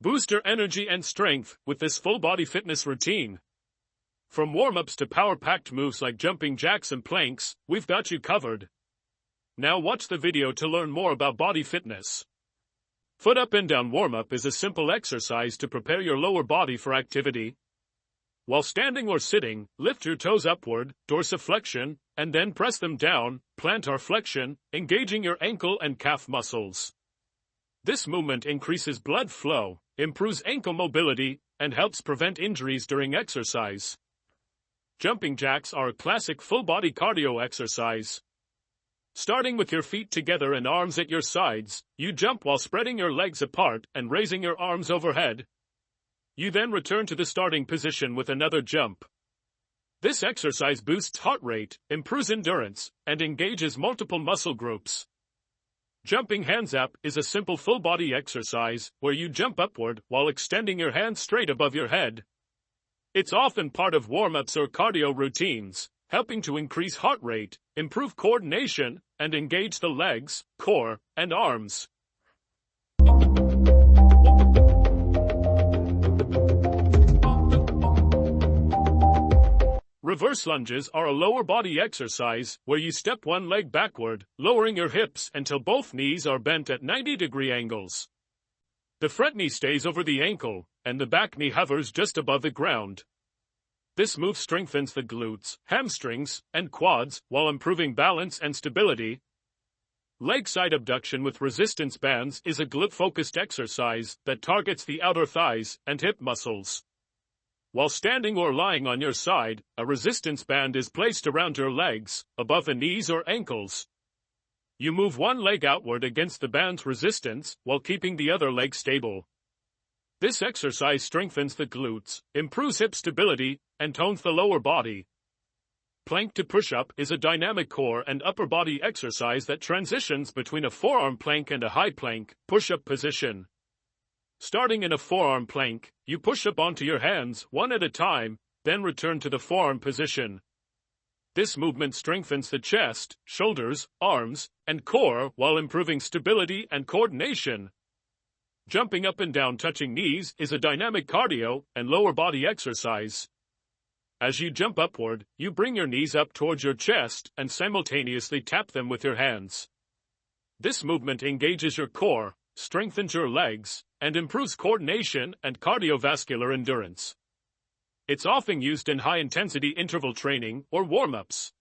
Boost your energy and strength with this full-body fitness routine. From warm-ups to power-packed moves like jumping jacks and planks, we've got you covered. Now watch the video to learn more about body fitness. Foot up and down warm-up is a simple exercise to prepare your lower body for activity. While standing or sitting, lift your toes upward, dorsiflexion, and then press them down, plantar flexion, engaging your ankle and calf muscles. This movement increases blood flow, improves ankle mobility, and helps prevent injuries during exercise. Jumping jacks are a classic full-body cardio exercise. Starting with your feet together and arms at your sides, you jump while spreading your legs apart and raising your arms overhead. You then return to the starting position with another jump. This exercise boosts heart rate, improves endurance, and engages multiple muscle groups. Jumping hands up is a simple full-body exercise where you jump upward while extending your hands straight above your head. It's often part of warm-ups or cardio routines, helping to increase heart rate, improve coordination, and engage the legs, core, and arms. Reverse lunges are a lower body exercise where you step one leg backward, lowering your hips until both knees are bent at 90-degree angles. The front knee stays over the ankle, and the back knee hovers just above the ground. This move strengthens the glutes, hamstrings, and quads while improving balance and stability. Leg side abduction with resistance bands is a glute-focused exercise that targets the outer thighs and hip muscles. While standing or lying on your side, a resistance band is placed around your legs, above the knees or ankles. You move one leg outward against the band's resistance while keeping the other leg stable. This exercise strengthens the glutes, improves hip stability, and tones the lower body. Plank to push-up is a dynamic core and upper body exercise that transitions between a forearm plank and a high plank, push-up position. Starting in a forearm plank, you push up onto your hands one at a time, then return to the forearm position. This movement strengthens the chest, shoulders, arms, and core while improving stability and coordination. Jumping up and down touching knees is a dynamic cardio and lower body exercise. As you jump upward, you bring your knees up towards your chest and simultaneously tap them with your hands. This movement engages your core, strengthens your legs, and improves coordination and cardiovascular endurance. It's often used in high-intensity interval training or warm-ups.